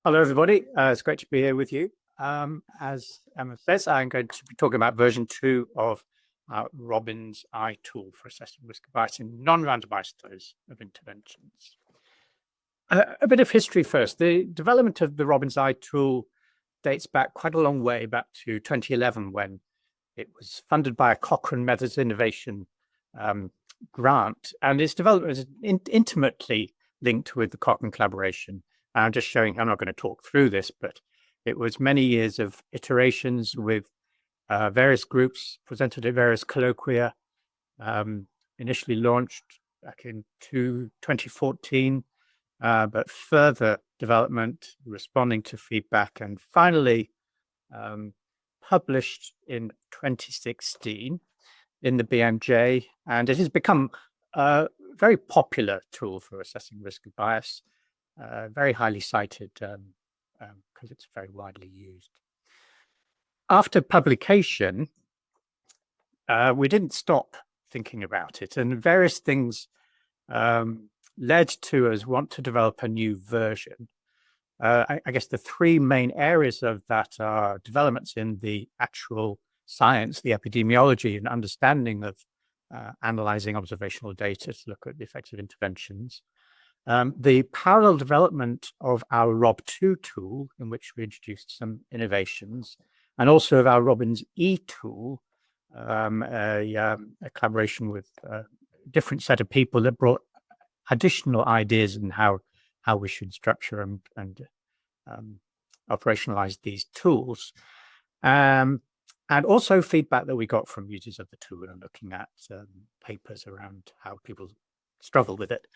Hello, everybody. It's great to be here with you. As Emma says, I'm going to be talking about version 2 of Robin's I tool for assessing risk of bias in non-randomized studies of interventions. A bit of history first. The development of the Robin's I tool dates back quite a long way, back to 2011, when it was funded by a Cochrane Methods Innovation grant, and its development is intimately linked with the Cochrane collaboration. I'm just showing, I'm not going to talk through this, but it was many years of iterations with various groups presented at various colloquia, initially launched back in 2014, but further development, responding to feedback, and finally published in 2016 in the BMJ, and it has become a very popular tool for assessing risk of bias, very highly cited because it's very widely used. After publication, we didn't stop thinking about it, and various things led to us want to develop a new version. I guess the three main areas of that are developments in the actual science, the epidemiology and understanding of analyzing observational data to look at the effects of interventions. The parallel development of our ROB2 tool, in which we introduced some innovations, and also of our ROBINS E tool, a collaboration with a different set of people that brought additional ideas in how we should structure and operationalize these tools. And also feedback that we got from users of the tool and looking at papers around how people struggle with it.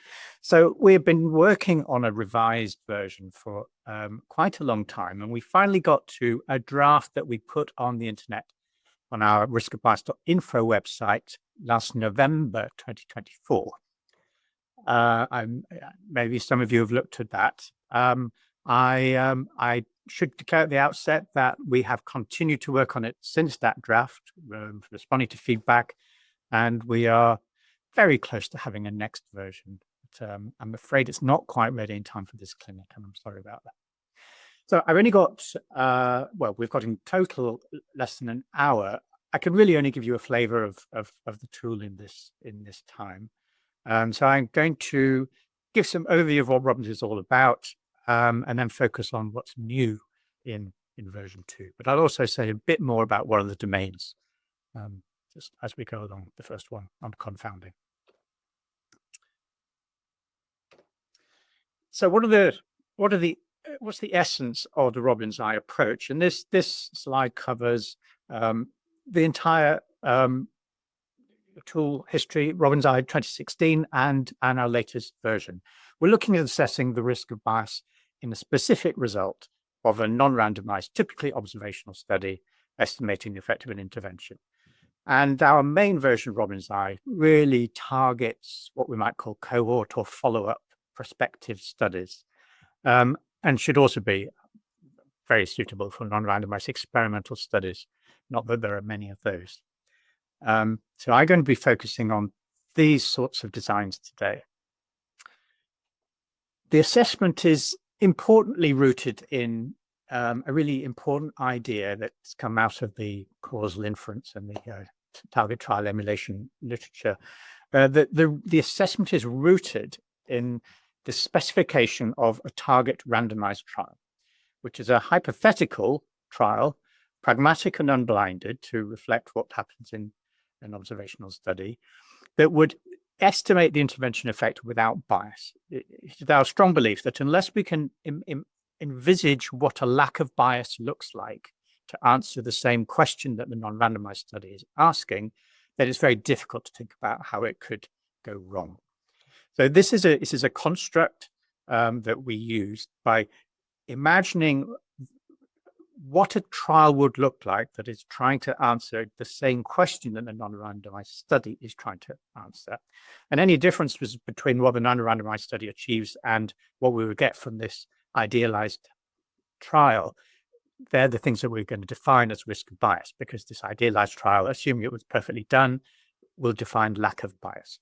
So we've been working on a revised version for quite a long time, and we finally got to a draft that we put on the internet on our riskofbias.info website last November 2024. Maybe some of you have looked at that. I should declare at the outset that we have continued to work on it since that draft, responding to feedback, and we are very close to having a next version. But I'm afraid it's not quite ready in time for this clinic, and I'm sorry about that. So I've only got, well, we've got in total less than an hour. I can really only give you a flavor of the tool in this time. So I'm going to give some overview of what ROBINS is all about, and then focus on what's new in version 2. But I'll also say a bit more about what are the domains, just as we go along. The first one on confounding. So what's the essence of the ROBINS I approach? And this slide covers the entire tool history, ROBINS I 2016 and our latest version. We're looking at assessing the risk of bias in a specific result of a non-randomized, typically observational study, estimating the effect of an intervention. And our main version of ROBINS I really targets what we might call cohort or follow-up prospective studies, and should also be very suitable for non-randomized experimental studies, not that there are many of those. So I'm going to be focusing on these sorts of designs today. The assessment is importantly rooted in a really important idea that's come out of the causal inference and the target trial emulation literature. The assessment is rooted in the specification of a target randomized trial, which is a hypothetical trial, pragmatic and unblinded, to reflect what happens in an observational study, that would estimate the intervention effect without bias. It's our strong belief that unless we can envisage what a lack of bias looks like to answer the same question that the non-randomized study is asking, then it's very difficult to think about how it could go wrong. So this is a construct that we use by imagining what a trial would look like that is trying to answer the same question that the non-randomized study is trying to answer. And any differences between what the non-randomized study achieves and what we would get from this idealized trial, they're the things that we're going to define as risk of bias, because this idealized trial, assuming it was perfectly done, will define lack of bias.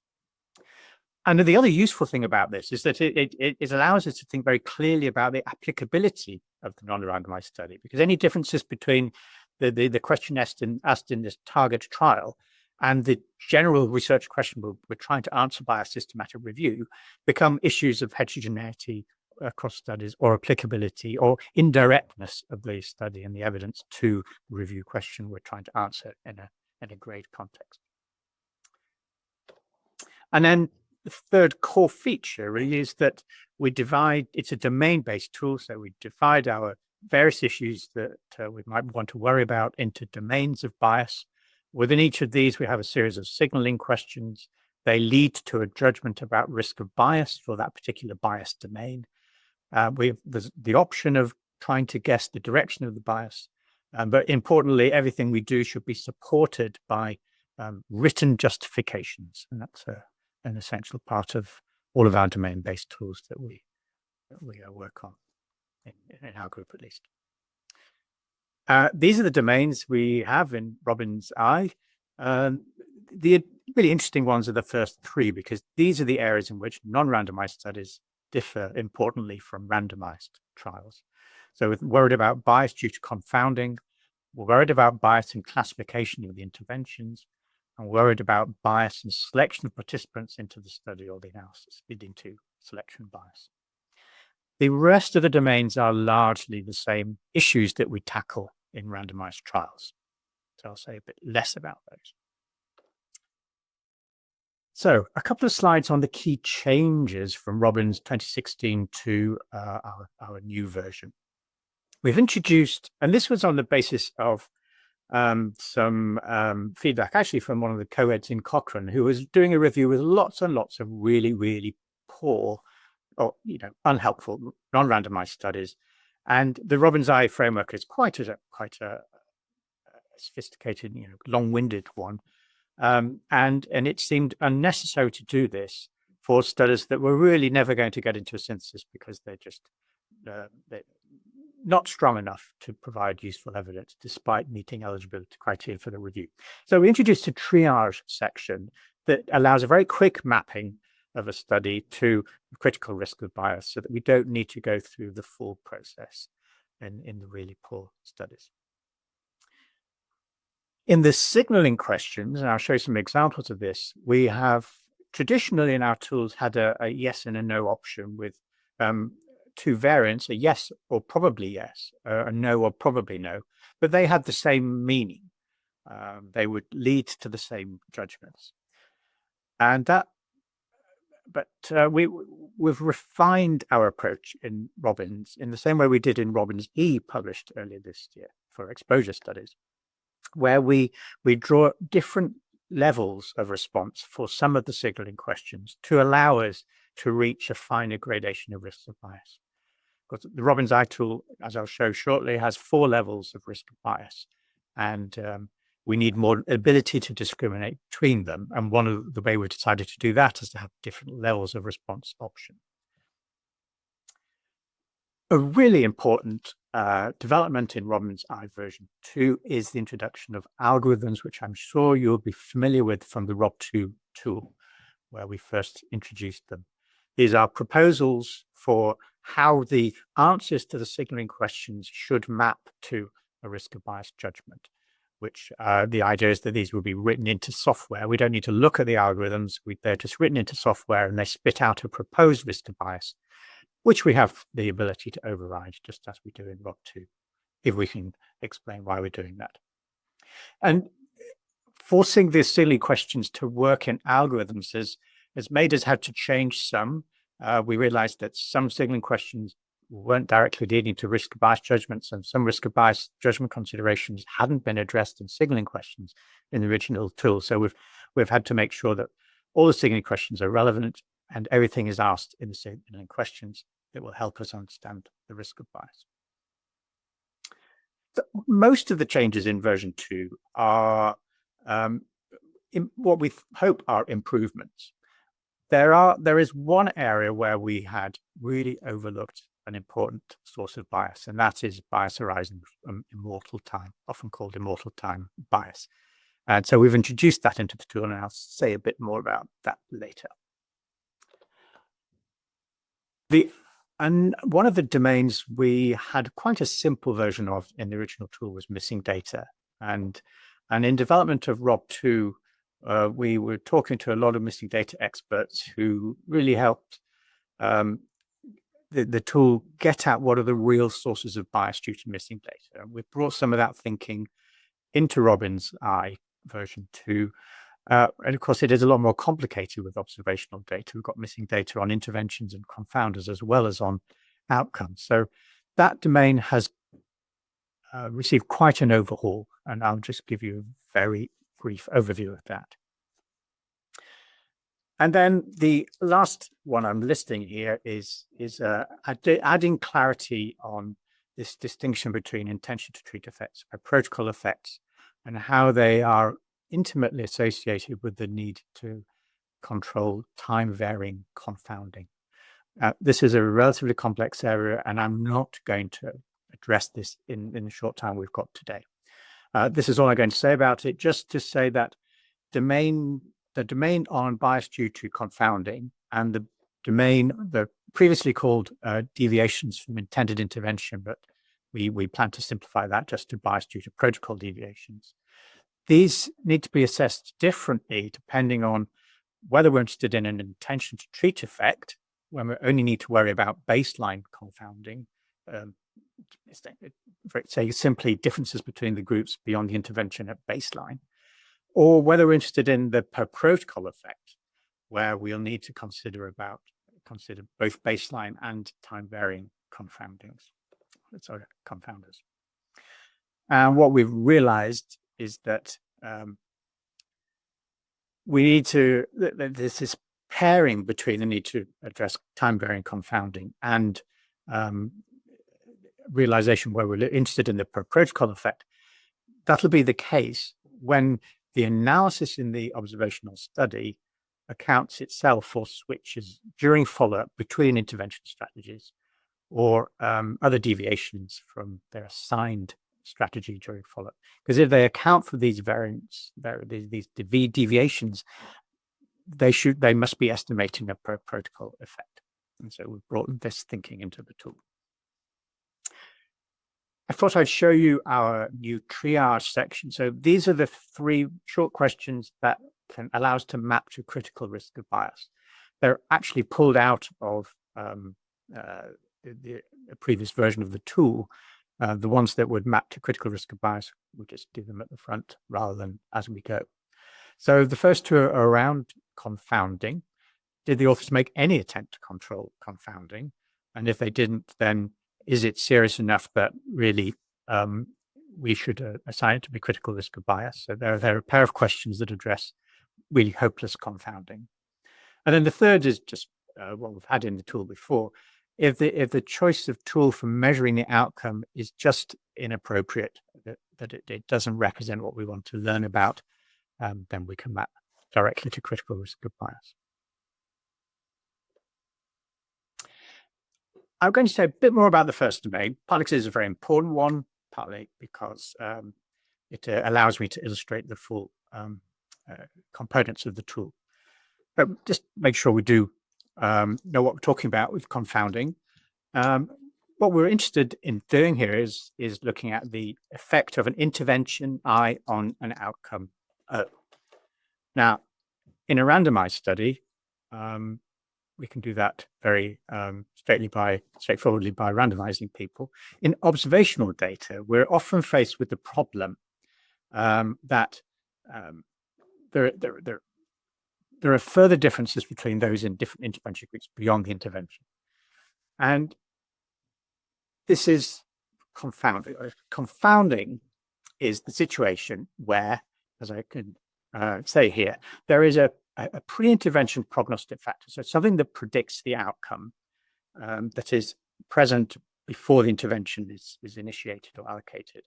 And the other useful thing about this is that it allows us to think very clearly about the applicability of the non-randomized study, because any differences between the question asked in this target trial and the general research question we're trying to answer by a systematic review become issues of heterogeneity across studies, or applicability or indirectness of the study and the evidence to the review question we're trying to answer in a grade context. And then the third core feature really is that it's a domain-based tool, so we divide our various issues that we might want to worry about into domains of bias. Within each of these, we have a series of signaling questions. They lead to a judgment about risk of bias for that particular bias domain. There's the option of trying to guess the direction of the bias, but importantly, everything we do should be supported by written justifications, and that's an essential part of all of our domain-based tools that we work on, in our group at least. These are the domains we have in Robins I. The really interesting ones are the first three, because these are the areas in which non-randomized studies differ importantly from randomized trials. So we're worried about bias due to confounding, we're worried about bias in classification of the interventions, and worried about bias in selection of participants into the study or the analysis, leading to selection bias. The rest of the domains are largely the same issues that we tackle in randomized trials. So I'll say a bit less about those. So a couple of slides on the key changes from Robins 2016 to our new version. We've introduced, and this was on the basis of some feedback actually from one of the co-eds in Cochrane, who was doing a review with lots and lots of really, really poor or unhelpful non-randomized studies. And the Robins I framework is quite a sophisticated, long-winded one. And it seemed unnecessary to do this for studies that were really never going to get into a synthesis, because they're just they're not strong enough to provide useful evidence despite meeting eligibility criteria for the review. So we introduced a triage section that allows a very quick mapping of a study to critical risk of bias, so that we don't need to go through the full process in the really poor studies. In the signaling questions, and I'll show you some examples of this, we have traditionally in our tools had a yes and a no option with two variants, a yes or probably yes, a no or probably no, but they had the same meaning. They would lead to the same judgments. And we've refined our approach in Robins in the same way we did in Robins E, published earlier this year for exposure studies, where we draw different levels of response for some of the signaling questions to allow us to reach a finer gradation of risks of bias. Because the Robins I tool, as I'll show shortly, has 4 levels of risk of bias, and we need more ability to discriminate between them. And one of the way we decided to do that is to have different levels of response option. A really important development in Robins I version 2 is the introduction of algorithms, which I'm sure you'll be familiar with from the Rob2 tool, where we first introduced them. These are proposals for how the answers to the signaling questions should map to a risk of bias judgment, which the idea is that these will be written into software. We don't need to look at the algorithms. They're just written into software, and they spit out a proposed risk of bias, which we have the ability to override, just as we do in Rob2, if we can explain why we're doing that. And forcing the silly questions to work in algorithms has made us have to change some. We realized that some signaling questions weren't directly leading to risk of bias judgments, and some risk of bias judgment considerations hadn't been addressed in signaling questions in the original tool. So we've had to make sure that all the signaling questions are relevant and everything is asked in the signaling questions that will help us understand the risk of bias. So most of the changes in version 2 are what we hope are improvements. There is one area where we had really overlooked an important source of bias, and that is bias arising from immortal time, often called immortal time bias. And so we've introduced that into the tool, and I'll say a bit more about that later. And one of the domains we had quite a simple version of in the original tool was missing data. And in development of ROB2, we were talking to a lot of missing data experts who really helped the tool get at what are the real sources of bias due to missing data. And we've brought some of that thinking into ROBINS I version 2. And of course, it is a lot more complicated with observational data. We've got missing data on interventions and confounders as well as on outcomes. So that domain has received quite an overhaul, and I'll just give you a very brief overview of that. And then the last one I'm listing here is adding clarity on this distinction between intention to treat effects and protocol effects, and how they are intimately associated with the need to control time-varying confounding. This is a relatively complex area, and I'm not going to address this in the short time we've got today. This is all I'm going to say about it, just to say that the domain on bias due to confounding and the domain, the previously called deviations from intended intervention, but we plan to simplify that just to bias due to protocol deviations. These need to be assessed differently depending on whether we're interested in an intention to treat effect, when we only need to worry about baseline confounding, say simply differences between the groups beyond the intervention at baseline, or whether we're interested in the per protocol effect, where we'll need to consider both baseline and time-varying confounders. And what we've realized is that we need to, there's this pairing between the need to address time-varying confounding and realization where we're interested in the per protocol effect. That'll be the case when the analysis in the observational study accounts itself for switches during follow-up between intervention strategies or other deviations from their assigned strategy during follow-up. Because if they account for these variants, these deviations, they must be estimating a per protocol effect. And so we've brought this thinking into the tool. I thought I'd show you our new triage section. So these are the 3 short questions that can allow us to map to critical risk of bias. They're actually pulled out of the previous version of the tool. The ones that would map to critical risk of bias, we'll just do them at the front rather than as we go. So the first 2 are around confounding. Did the authors make any attempt to control confounding? And if they didn't, then is it serious enough that really we should assign it to be critical risk of bias? So there are a pair of questions that address really hopeless confounding. And then the third is just what we've had in the tool before. If the choice of tool for measuring the outcome is just inappropriate, that it doesn't represent what we want to learn about, then we can map directly to critical risk of bias. I'm going to say a bit more about the first domain, partly because it's a very important one, partly because it allows me to illustrate the full components of the tool. But just make sure we do know what we're talking about with confounding. What we're interested in doing here is looking at the effect of an intervention I on an outcome O. Now, in a randomized study, we can do that very straightforwardly by randomizing people. In observational data, we're often faced with the problem that there are further differences between those in different intervention groups beyond the intervention. And this is confounding. Confounding is the situation where, as I can say here, there is a pre-intervention prognostic factor, so something that predicts the outcome that is present before the intervention is initiated or allocated,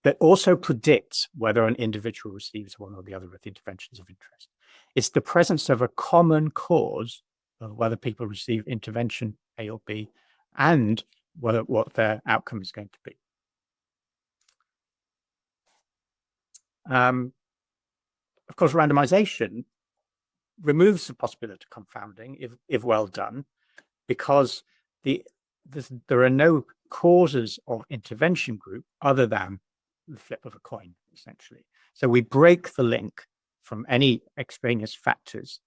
that also predicts whether an individual receives one or the other of the interventions of interest. It's the presence of a common cause of whether people receive intervention A or B and what their outcome is going to be. Of course, randomization removes the possibility of confounding if well done, because there are no causes of intervention group other than the flip of a coin, essentially. So we break the link from any extraneous factors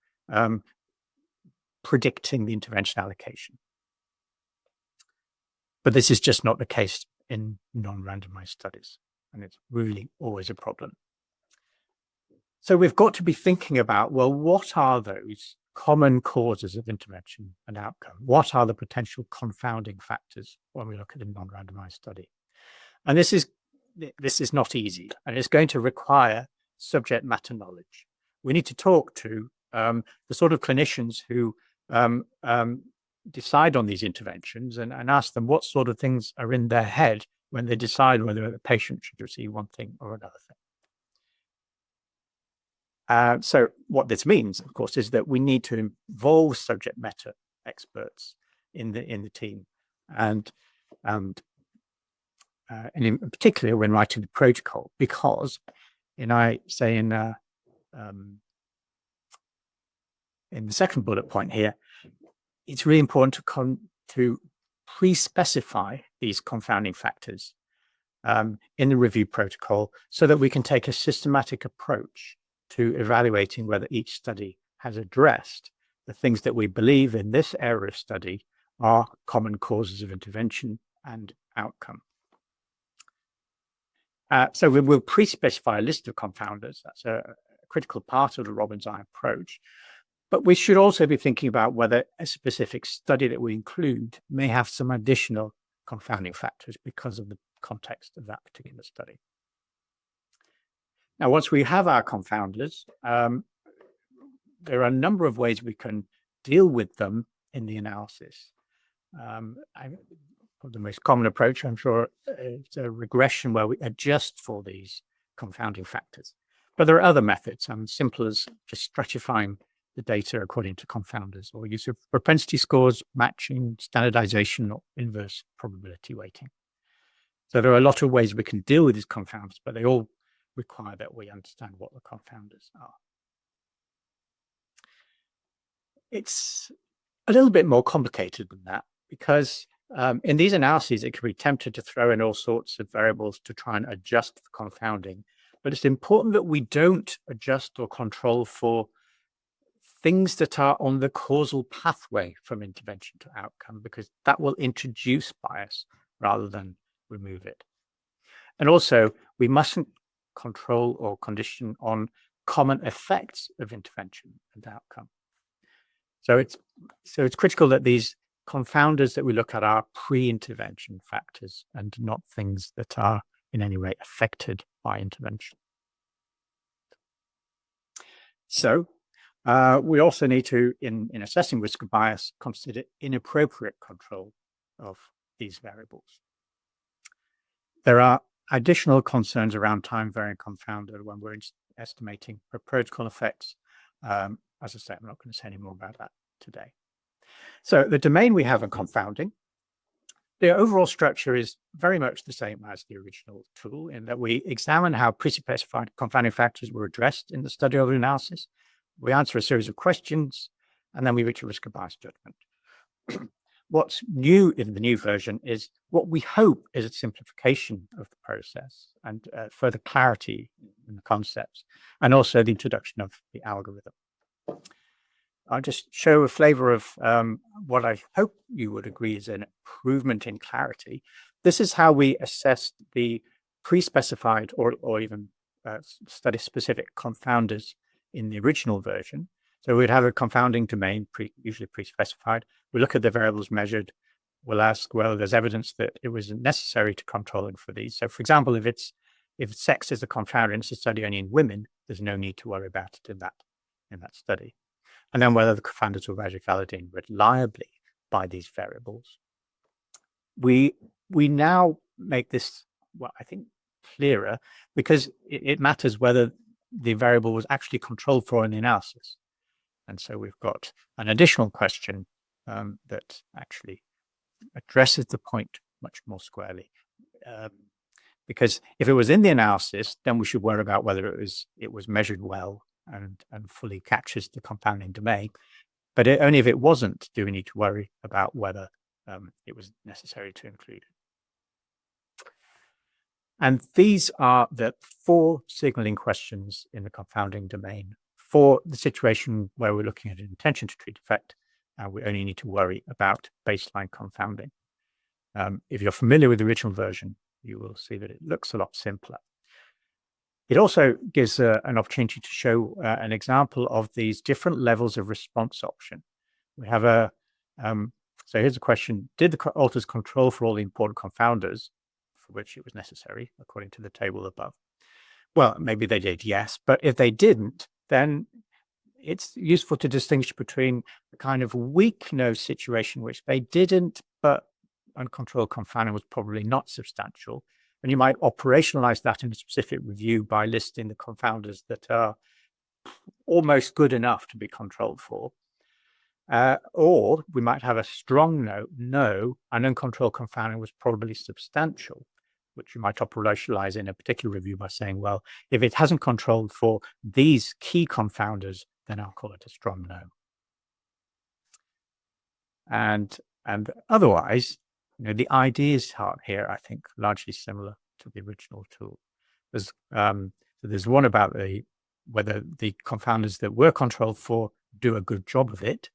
predicting the intervention allocation. But this is just not the case in non-randomized studies, and it's really always a problem. So we've got to be thinking about, well, what are those common causes of intervention and outcome? What are the potential confounding factors when we look at a non-randomized study? And this is not easy, and it's going to require subject matter knowledge. We need to talk to the sort of clinicians who decide on these interventions and ask them what sort of things are in their head when they decide whether a patient should receive one thing or another thing. So what this means, of course, is that we need to involve subject matter experts in the team, and in particular when writing the protocol, because in the second bullet point here, it's really important to pre-specify these confounding factors in the review protocol so that we can take a systematic approach to evaluating whether each study has addressed the things that we believe in this area of study are common causes of intervention and outcome. So we will pre-specify a list of confounders. That's a critical part of the ROBINS approach. But we should also be thinking about whether a specific study that we include may have some additional confounding factors because of the context of that particular study. Now, once we have our confounders, there are a number of ways we can deal with them in the analysis. The most common approach, I'm sure, is a regression where we adjust for these confounding factors. But there are other methods, simple as just stratifying the data according to confounders, or use of propensity scores, matching, standardization, or inverse probability weighting. So there are a lot of ways we can deal with these confounders, but they all require that we understand what the confounders are. It's a little bit more complicated than that, because in these analyses, it can be tempted to throw in all sorts of variables to try and adjust the confounding. But it's important that we don't adjust or control for things that are on the causal pathway from intervention to outcome, because that will introduce bias rather than remove it. And also, we mustn't control or condition on common effects of intervention and outcome. So it's critical that these confounders that we look at are pre-intervention factors and not things that are in any way affected by intervention. So we also need to, in assessing risk of bias, consider inappropriate control of these variables. There are additional concerns around time-varying confounder when we're estimating protocol effects. As I say, I'm not going to say any more about that today. So the domain we have in confounding, the overall structure is very much the same as the original tool in that we examine how pre-specified confounding factors were addressed in the study or the analysis. We answer a series of questions, and then we reach a risk of bias judgment. What's new in the new version is what we hope is a simplification of the process and further clarity in the concepts, and also the introduction of the algorithm. I'll just show a flavor of what I hope you would agree is an improvement in clarity. This is how we assess the pre-specified or even study-specific confounders in the original version. So we'd have a confounding domain, usually pre-specified. We look at the variables measured. We'll ask, well, there's evidence that it was necessary to controlling for these. So, for example, if sex is a confounder and it's a study only in women, there's no need to worry about it in that study. And then whether the confounders were measured validated reliably by these variables. We now make this, well, I think, clearer because it matters whether the variable was actually controlled for in the analysis. And so we've got an additional question that actually addresses the point much more squarely. Because if it was in the analysis, then we should worry about whether it was measured well and fully captures the confounding domain. But only if it wasn't do we need to worry about whether it was necessary to include. And these are the 4 signaling questions in the confounding domain for the situation where we're looking at an intention to treat effect, and we only need to worry about baseline confounding. If you're familiar with the original version, you will see that it looks a lot simpler. It also gives an opportunity to show an example of these different levels of response option. We have so here's a question: did the alters control for all the important confounders, for which it was necessary, according to the table above? Well, maybe they did, yes. But if they didn't, then it's useful to distinguish between the kind of weak no situation, which they didn't, but uncontrolled confounding was probably not substantial. And you might operationalize that in a specific review by listing the confounders that are almost good enough to be controlled for. Or we might have a strong no, and uncontrolled confounding was probably substantial, which you might operationalize in a particular review by saying, well, if it hasn't controlled for these key confounders, then I'll call it a strong no. And otherwise, the ideas here, I think, largely similar to the original tool. There's one about whether the confounders that were controlled for do a good job of it,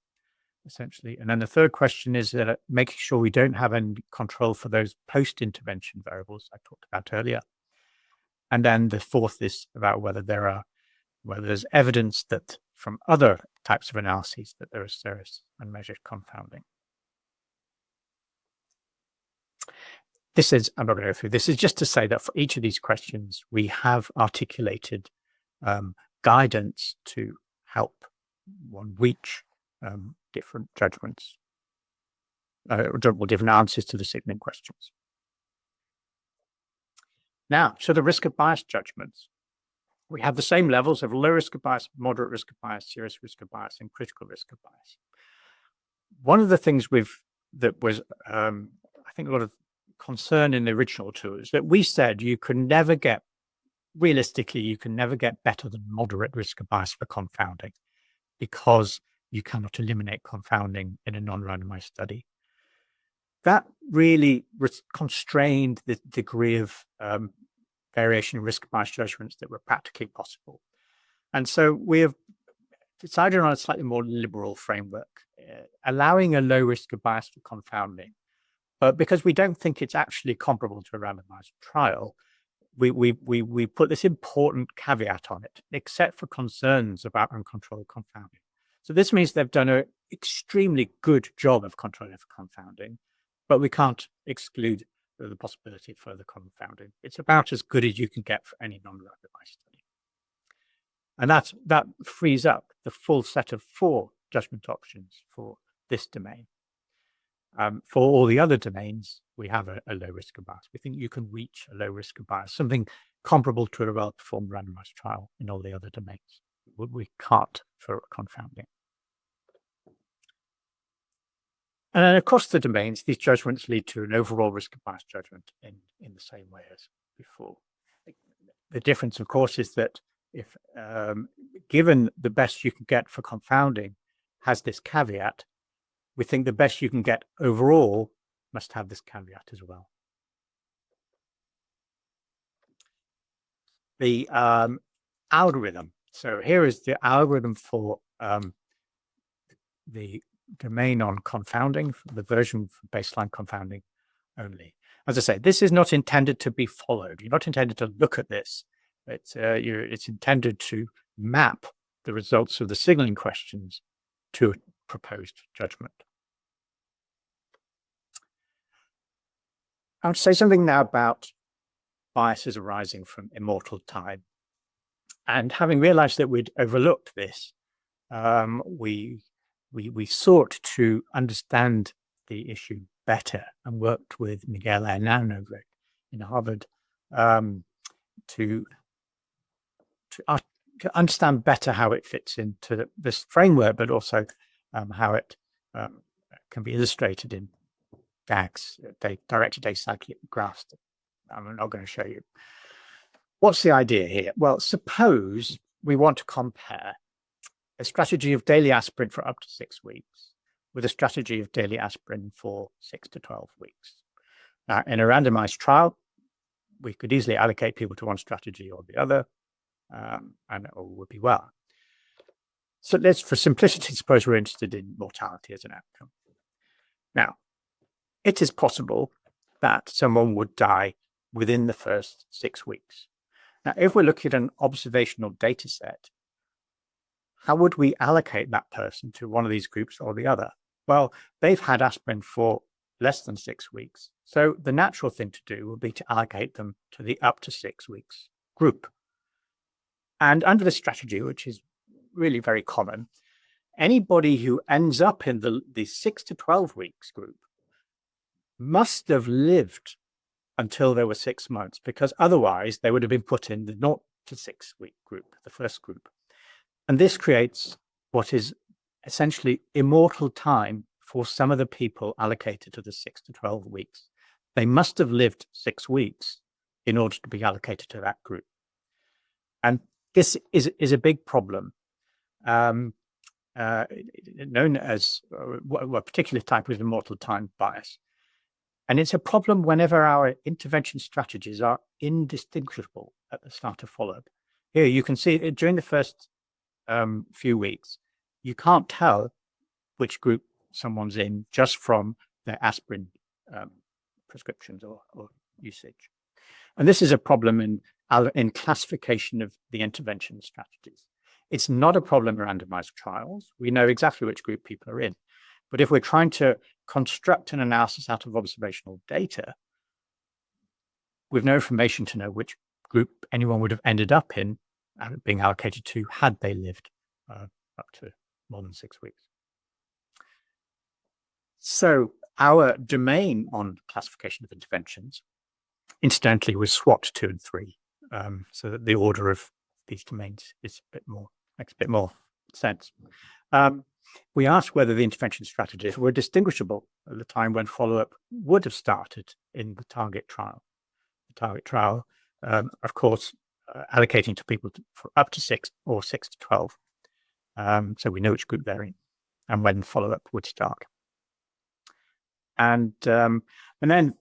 essentially. And then the third question is that making sure we don't have any control for those post-intervention variables I talked about earlier. And then the fourth is about whether there's evidence that from other types of analyses that there is serious unmeasured confounding. I'm not going to go through. This is just to say that for each of these questions, we have articulated guidance to help one reach different judgments, or different answers to the signaling questions. Now, so the risk of bias judgments. We have the same levels of low risk of bias, moderate risk of bias, serious risk of bias, and critical risk of bias. One of the things that was, I think, a lot of concern in the original tool is that we said realistically, you can never get better than moderate risk of bias for confounding, because you cannot eliminate confounding in a non-randomized study. That really constrained the degree of variation in risk bias judgments that were practically possible. And so we have decided on a slightly more liberal framework, allowing a low risk of bias for confounding. But because we don't think it's actually comparable to a randomized trial, we put this important caveat on it, except for concerns about uncontrolled confounding. So this means they've done an extremely good job of controlling for confounding, but we can't exclude the possibility of further confounding. It's about as good as you can get for any non-randomized study. And that frees up the full set of 4 judgment options for this domain. For all the other domains, we have a low risk of bias. We think you can reach a low risk of bias, something comparable to a well-performed randomized trial in all the other domains. We can't for confounding. And then across the domains, these judgments lead to an overall risk of bias judgment in the same way as before. The difference, of course, is that if given the best you can get for confounding has this caveat, we think the best you can get overall must have this caveat as well. The algorithm. So here is the algorithm for the domain on confounding, the version for baseline confounding only. As I say, this is not intended to be followed. You're not intended to look at this. It's intended to map the results of the signaling questions to a proposed judgment. I want to say something now about biases arising from immortal time. And having realized that we'd overlooked this, we sought to understand the issue better and worked with Miguel Hernan over in Harvard to understand better how it fits into this framework, but also how it can be illustrated in DAGs, directed acyclic graphs. I'm not going to show you. What's the idea here? Well, suppose we want to compare a strategy of daily aspirin for up to 6 weeks with a strategy of daily aspirin for 6 to 12 weeks. Now, in a randomized trial, we could easily allocate people to one strategy or the other, and all would be well. So let's, for simplicity, suppose we're interested in mortality as an outcome. Now, it is possible that someone would die within the first 6 weeks. Now, if we're looking at an observational data set, how would we allocate that person to one of these groups or the other? Well, they've had aspirin for less than 6 weeks. So the natural thing to do would be to allocate them to the up to 6 weeks group. And under this strategy, which is really very common, anybody who ends up in the 6 to 12 weeks group must have lived until they were 6 months, because otherwise they would have been put in the 0 to 6 week group, the first group. And this creates what is essentially immortal time for some of the people allocated to the 6 to 12 weeks. They must have lived 6 weeks in order to be allocated to that group. And this is a big problem, known as a particular type of immortal time bias. And it's a problem whenever our intervention strategies are indistinguishable at the start of follow-up. Here you can see during the first few weeks, you can't tell which group someone's in just from their aspirin prescriptions or usage. And this is a problem in classification of the intervention strategies. It's not a problem in randomized trials. We know exactly which group people are in. But if we're trying to construct an analysis out of observational data, with no information to know which group anyone would have ended up in, being allocated to, had they lived up to more than 6 weeks. So our domain on classification of interventions, incidentally, was SWOT 2 and 3, so that the order of these domains is makes a bit more sense. We asked whether the intervention strategies were distinguishable at the time when follow-up would have started in the target trial. The target trial, of course, allocating to people for up to 6 or 6 to 12. So we know which group they're in and when follow-up would start. And then, of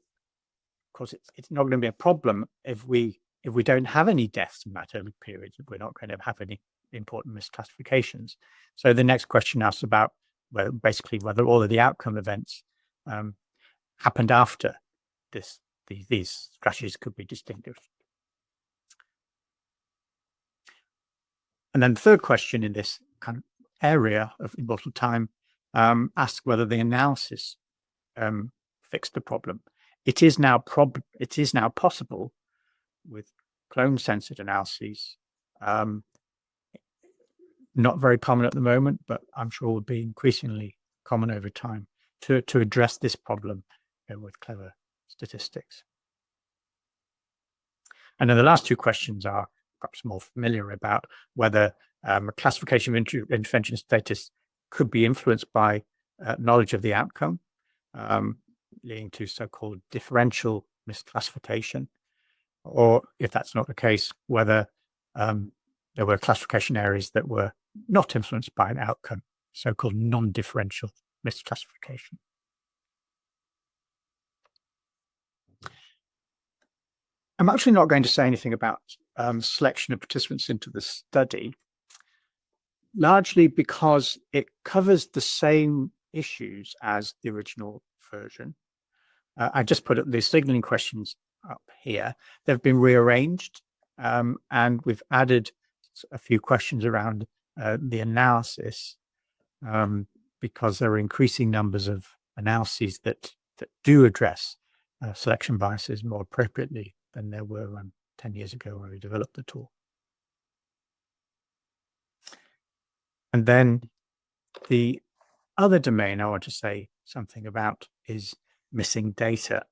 course, it's not going to be a problem if we don't have any deaths in that early period. We're not going to have any important misclassifications. So the next question asks about basically whether all of the outcome events happened after these strategies could be distinguished. And then the third question in this kind of area of immortal time asks whether the analysis fixed the problem. It is now possible with clone-censored analyses, not very common at the moment, but I'm sure will be increasingly common over time, to address this problem with clever statistics. And then the last two questions are perhaps more familiar, about whether a classification of intervention status could be influenced by knowledge of the outcome, leading to so-called differential misclassification, or if that's not the case, whether there were classification areas that were not influenced by an outcome, so-called non-differential misclassification. I'm actually not going to say anything about selection of participants into the study, largely because it covers the same issues as the original version. I just put the signaling questions up here. They've been rearranged, and we've added a few questions around the analysis, because there are increasing numbers of analyses that do address selection biases more appropriately than there were 10 years ago when we developed the tool. And then the other domain I want to say something about is missing data,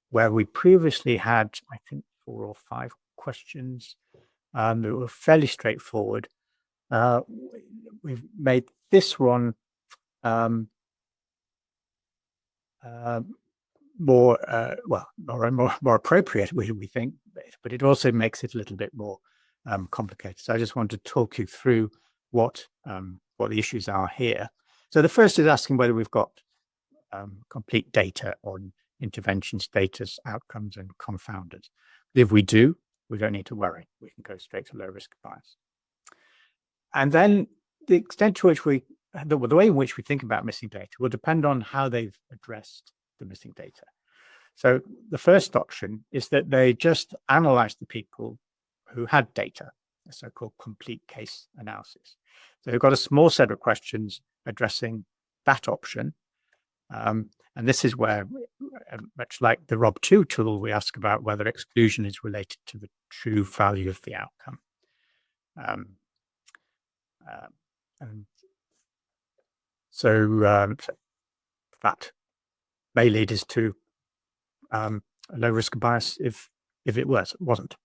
where we previously had, I think, 4 or 5 questions that were fairly straightforward. We've made this one more appropriate, we think, but it also makes it a little bit more complicated. So I just want to talk you through what the issues are here. So the first is asking whether we've got complete data on intervention status, outcomes, and confounders. If we do, we don't need to worry. We can go straight to low risk bias. And then the extent to which the way in which we think about missing data will depend on how they've addressed the missing data. So the first option is that they just analyze the people who had data, a so-called complete case analysis. So they've got a small set of questions addressing that option. And this is where, much like the ROB2 tool, we ask about whether exclusion is related to the true value of the outcome. And so that may lead us to a low risk bias if it wasn't.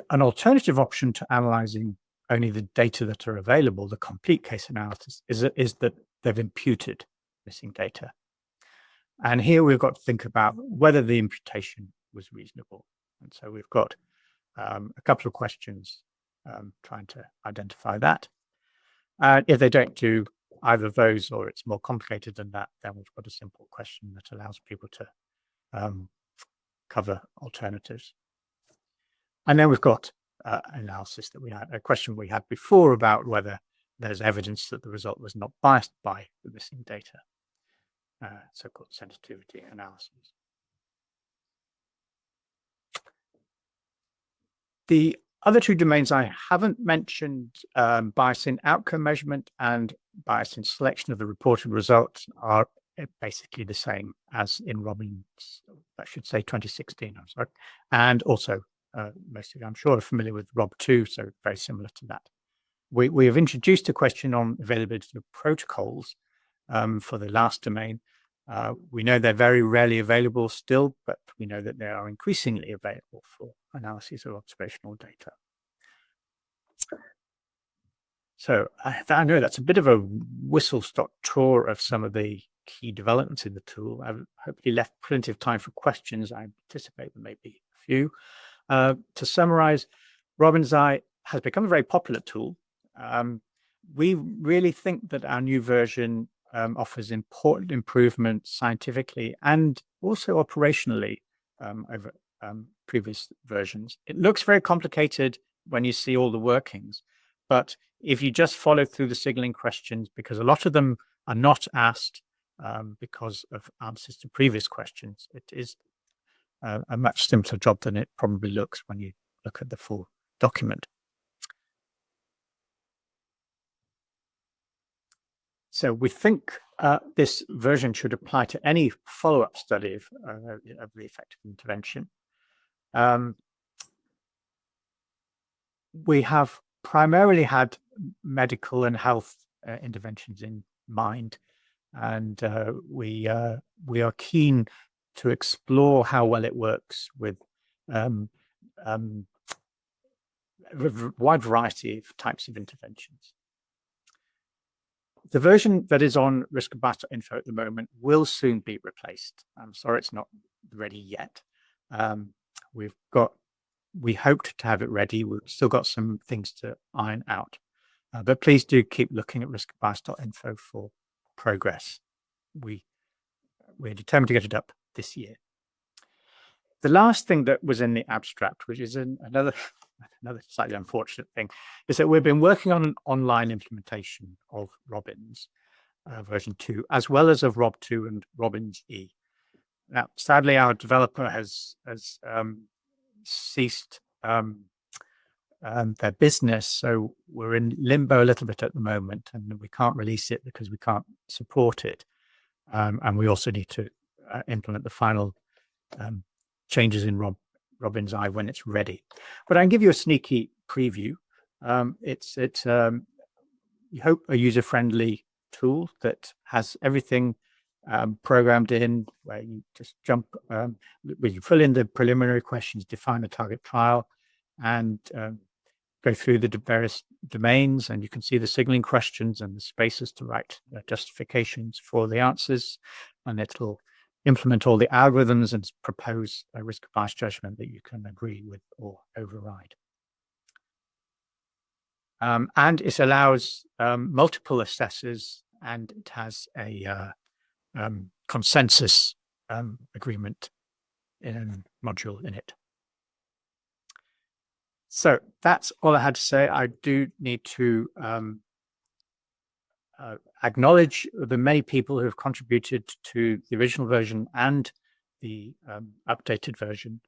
An alternative option to analyzing only the data that are available, the complete case analysis, is that they've imputed missing data. And here we've got to think about whether the imputation was reasonable. And so we've got a couple of questions trying to identify that. If they don't do either of those, or it's more complicated than that, then we've got a simple question that allows people to cover alternatives. And then we've got analysis that we had, a question we had before about whether there's evidence that the result was not biased by the missing data, so-called sensitivity analysis. The other two domains I haven't mentioned, bias in outcome measurement and bias in selection of the reported results, are basically the same as in ROBINS, I should say 2016, I'm sorry. And also, most of you, I'm sure, are familiar with ROB2, so very similar to that. We have introduced a question on availability of protocols for the last domain. We know they're very rarely available still, but we know that they are increasingly available for analysis of observational data. So I know that's a bit of a whistle-stop tour of some of the key developments in the tool. I've hopefully left plenty of time for questions. I anticipate there may be a few. To summarize, ROBINS has become a very popular tool. We really think that our new version offers important improvements scientifically and also operationally over previous versions. It looks very complicated when you see all the workings, but if you just follow through the signaling questions, because a lot of them are not asked because of answers to previous questions, it is a much simpler job than it probably looks when you look at the full document. So we think this version should apply to any follow-up study of the effective intervention. We have primarily had medical and health interventions in mind, and we are keen to explore how well it works with a wide variety of types of interventions. The version that is on riskofbias.info at the moment will soon be replaced. I'm sorry it's not ready yet. We hoped to have it ready. We've still got some things to iron out. But please do keep looking at riskofbias.info for progress. We're determined to get it up this year. The last thing that was in the abstract, which is another slightly unfortunate thing, is that we've been working on an online implementation of ROBINS version 2, as well as of ROB2 and ROBINS E. Now, sadly, our developer has ceased their business, so we're in limbo a little bit at the moment, and we can't release it because we can't support it. And we also need to implement the final changes in ROBINS I when it's ready. But I can give you a sneaky preview. It's we hope a user-friendly tool that has everything programmed in, where you just jump, where you fill in the preliminary questions, define a target trial, and go through the various domains, and you can see the signaling questions and the spaces to write justifications for the answers, and it'll implement all the algorithms and propose a risk bias judgment that you can agree with or override. And it allows multiple assessors and it has a consensus agreement module in it. So that's all I had to say. I do need to acknowledge the many people who have contributed to the original version and the updated version,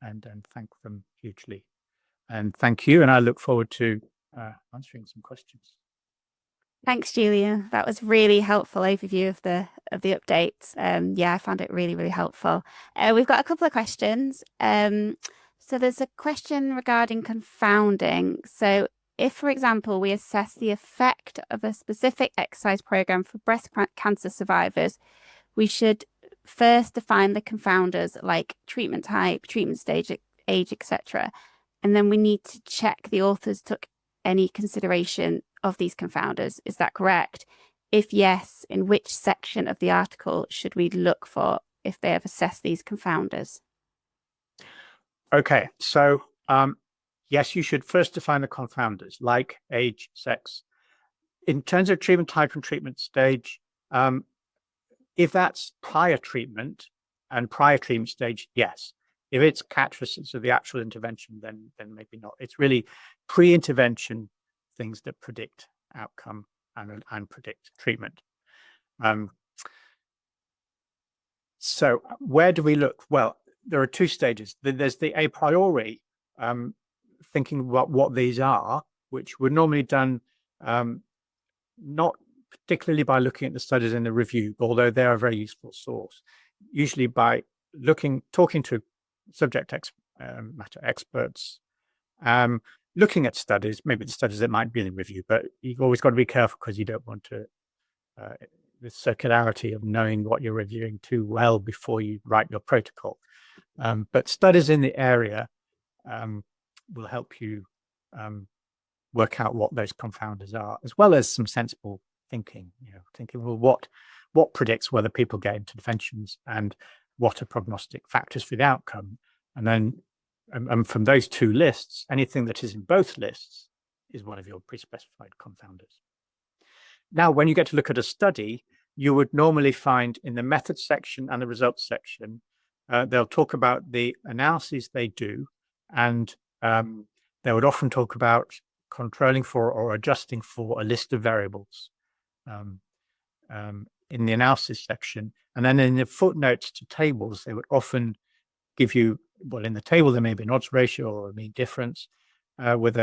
and thank them hugely. And thank you, and I look forward to answering some questions. Thanks, Julian. That was really helpful overview of the updates. Yeah, I found it really, really helpful. We've got a couple of questions. So there's a question regarding confounding. So if, for example, we assess the effect of a specific exercise program for breast cancer survivors, we should first define the confounders like treatment type, treatment stage, age, etc. And then we need to check the authors took any consideration of these confounders. Is that correct? If yes, in which section of the article should we look for if they have assessed these confounders? Okay, so yes, you should first define the confounders like age, sex. In terms of treatment type and treatment stage, if that's prior treatment and prior treatment stage, yes. If it's characteristics of the actual intervention, then maybe not. It's really pre-intervention things that predict outcome and predict treatment. So where do we look? Well, there are two stages. There's the a priori thinking about what these are, which were normally done not particularly by looking at the studies in the review, although they are a very useful source, usually by talking to subject matter experts, looking at studies, maybe the studies that might be in the review, but you've always got to be careful because you don't want to the circularity of knowing what you're reviewing too well before you write your protocol. But studies in the area will help you work out what those confounders are, as well as some sensible thinking, thinking, well, what predicts whether people get interventions and what are prognostic factors for the outcome. And then from those two lists, anything that is in both lists is one of your pre-specified confounders. Now, when you get to look at a study, you would normally find in the methods section and the results section, they'll talk about the analyses they do, and they would often talk about controlling for or adjusting for a list of variables in the analysis section. And then in the footnotes to tables, they would often give you, well, in the table, there may be an odds ratio or a mean difference with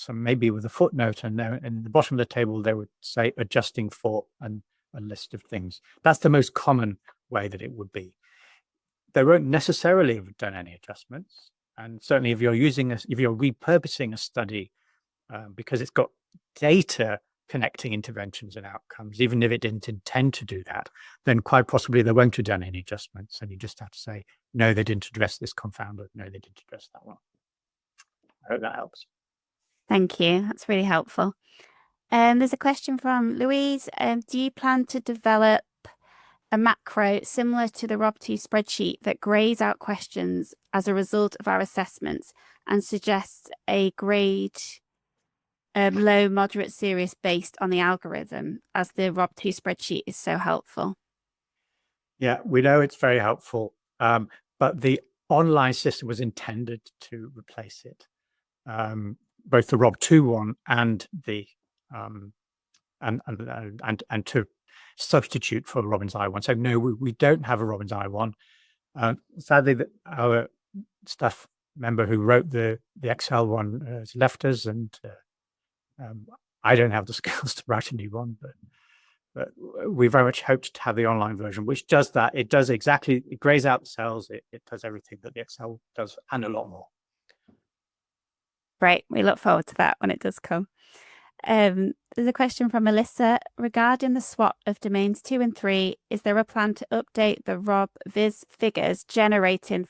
maybe with a footnote, and there in the bottom of the table, they would say adjusting for a list of things. That's the most common way that it would be. They won't necessarily have done any adjustments. And certainly if you're repurposing a study because it's got data connecting interventions and outcomes, even if it didn't intend to do that, then quite possibly they won't have done any adjustments. And you just have to say, no, they didn't address this confounder. No, they didn't address that one. I hope that helps. Thank you. That's really helpful. There's a question from Louise. Do you plan to develop a macro similar to the ROB2 spreadsheet that grays out questions as a result of our assessments and suggests a grade low, moderate, serious based on the algorithm, as the ROB2 spreadsheet is so helpful? Yeah, we know it's very helpful, but the online system was intended to replace it, both the ROB2 one and the and to substitute for the ROBINS I1. So no, we don't have a ROBINS I1. Sadly, our staff member who wrote the Excel one has left us, and I don't have the skills to write a new one, but we very much hoped to have the online version, which does that. It does exactly, it grays out the cells, it does everything that the Excel does and a lot more. Great. We look forward to that when it does come. There's a question from Melissa regarding the swap of domains 2 and 3. Is there a plan to update the ROB-Viz figures generated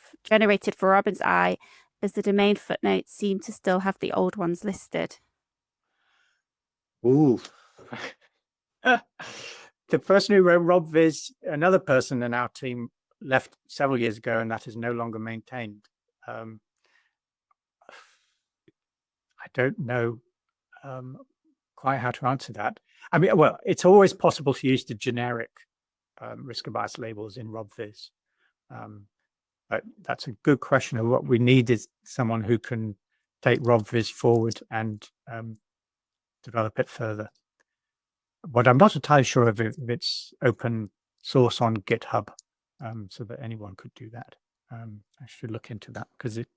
for ROBINS I, as the domain footnotes seem to still have the old ones listed? Ooh. The person who wrote ROB-Viz, another person in our team, left several years ago, and that is no longer maintained. I don't know quite how to answer that. I mean, well, it's always possible to use the generic risk and bias labels in ROBVIS. But that's a good question. Of what we need is someone who can take ROBVIS forward and develop it further. But I'm not entirely sure if it's open source on GitHub, so that anyone could do that. I should look into that because it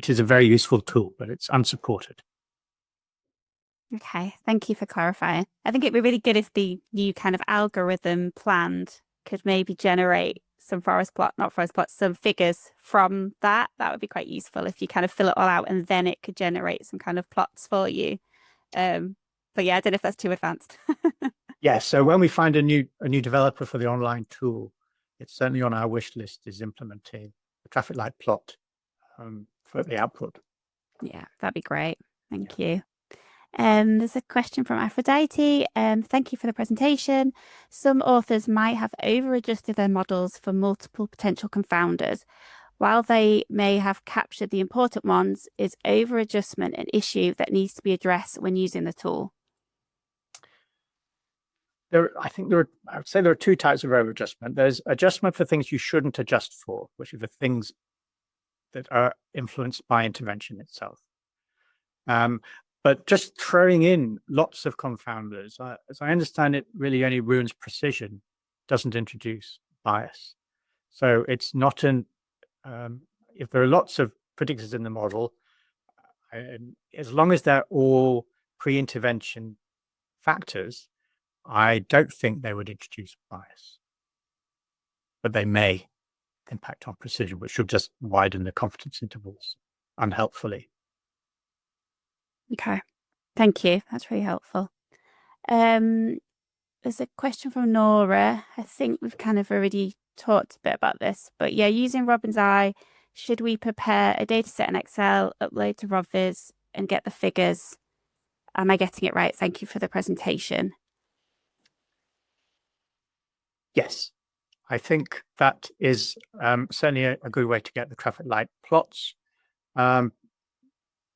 is a very useful tool, but it's unsupported. Okay, thank you for clarifying. I think it'd be really good if the new kind of algorithm planned could maybe generate some some figures from that. That would be quite useful if you kind of fill it all out and then it could generate some kind of plots for you. But yeah, I don't know if that's too advanced. Yeah, so when we find a new developer for the online tool, it's certainly on our wish list is implementing the traffic light plot for the output. Yeah, that'd be great. Thank you. There's a question from Aphrodite. Thank you for the presentation. Some authors might have over-adjusted their models for multiple potential confounders. While they may have captured the important ones, is over-adjustment an issue that needs to be addressed when using the tool? I would say there are two types of over-adjustment. There's adjustment for things you shouldn't adjust for, which are the things that are influenced by intervention itself. But just throwing in lots of confounders, as I understand it, really only ruins precision, doesn't introduce bias. So it's not if there are lots of predictors in the model, as long as they're all pre-intervention factors, I don't think they would introduce bias. But they may impact on precision, which should just widen the confidence intervals unhelpfully. Okay, thank you. That's really helpful. There's a question from Nora. I think we've kind of already talked a bit about this, but yeah, using ROBINS, should we prepare a data set in Excel, upload to ROBVIS, and get the figures? Am I getting it right? Thank you for the presentation. Yes, I think that is certainly a good way to get the traffic light plots.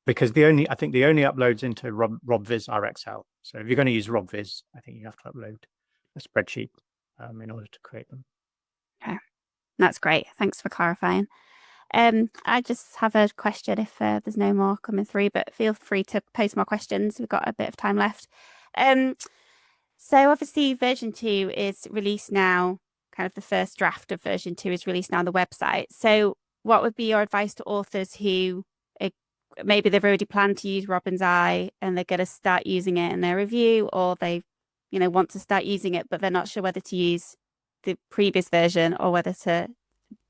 Because I think the only uploads into ROBVIS are Excel. So if you're going to use ROBVIS, I think you have to upload a spreadsheet in order to create them. Okay, that's great. Thanks for clarifying. I just have a question if there's no more coming through, but feel free to post more questions. We've got a bit of time left. So obviously version 2 is released now, kind of the first draft of version 2 is released now on the website. So what would be your advice to authors who maybe they've already planned to use ROBINS and they're going to start using it in their review, or they, want to start using it, but they're not sure whether to use the previous version or whether to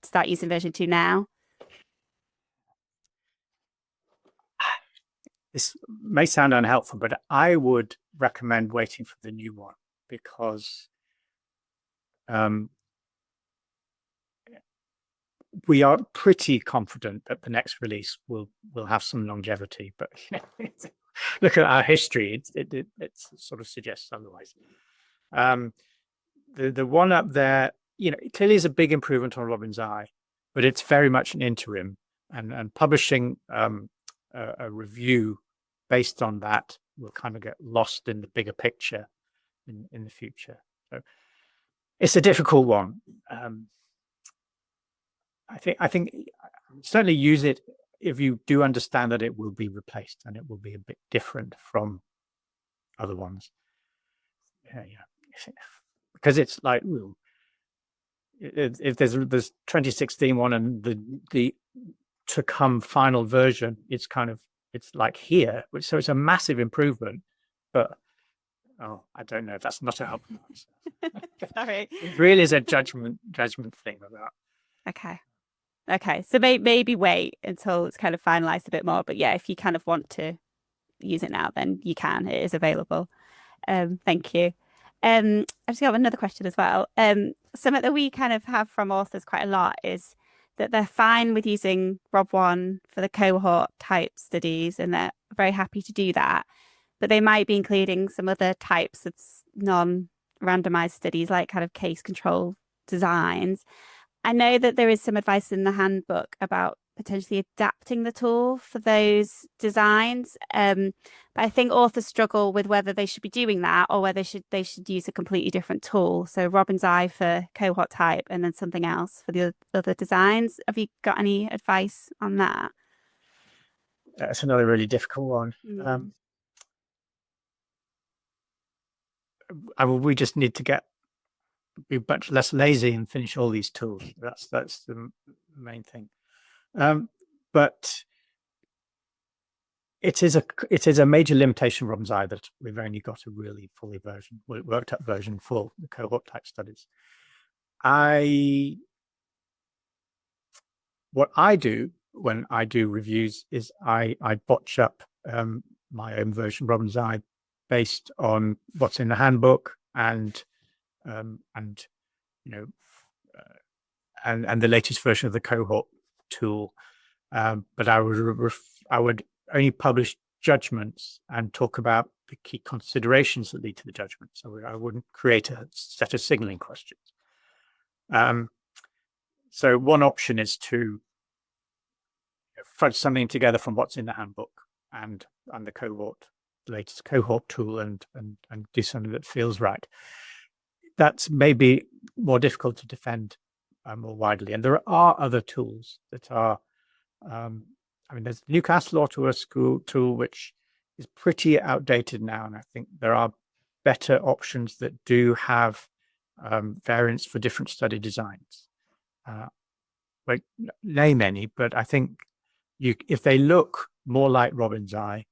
start using version 2 now? This may sound unhelpful, but I would recommend waiting for the new one because we are pretty confident that the next release will have some longevity, but look at our history; it sort of suggests otherwise. The one up there, it clearly is a big improvement on ROBINS, but it's very much an interim, and publishing a review based on that will kind of get lost in the bigger picture in the future. So it's a difficult one. I think certainly use it if you do understand that it will be replaced and it will be a bit different from other ones. Yeah, because it's like if there's 2016 one and the to come final version, it's like here, so it's a massive improvement. But I don't know. That's not a helpful answer. Sorry, it really is a judgment thing about. Okay, so maybe wait until it's kind of finalized a bit more. But yeah, if you kind of want to use it now, then you can. It is available. Thank you. I've just got another question as well. Something that we kind of have from authors quite a lot is that they're fine with using ROB1 for the cohort type studies, and they're very happy to do that. But they might be including some other types of non-randomized studies, like kind of case control designs. I know that there is some advice in the handbook about potentially adapting the tool for those designs. But I think authors struggle with whether they should be doing that or whether they should use a completely different tool. So Robin's Eye for cohort type and then something else for the other designs. Have you got any advice on that? That's another really difficult one. We just need to be much less lazy and finish all these tools. That's the main thing. But it is a major limitation of Robin's Eye that we've only got a really fully worked up version for the cohort type studies. What I do when I do reviews is I botch up my own version of Robin's Eye based on what's in the handbook and you know and the latest version of the cohort tool. But I would only publish judgments and talk about the key considerations that lead to the judgment. So I wouldn't create a set of signaling questions. So one option is to fudge something together from what's in the handbook and the latest cohort tool and do something that feels right. That's maybe more difficult to defend more widely. And there are other tools that are, there's the Newcastle Ottawa School tool, which is pretty outdated now. And I think there are better options that do have variants for different study designs. Won't name any, but I think if they look more like Robin's Eye,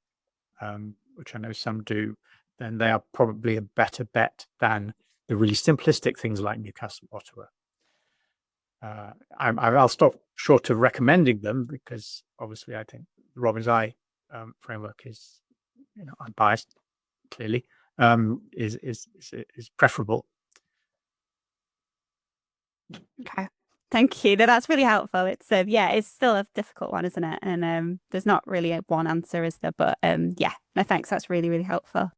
which I know some do, then they are probably a better bet than the really simplistic things like Newcastle Ottawa. I'll stop short of recommending them because obviously I think the Robin's Eye framework is, unbiased, clearly, is preferable. Okay. Thank you. That's really helpful. It's it's still a difficult one, isn't it? And there's not really one answer, is there? But no, thanks. That's really, really helpful.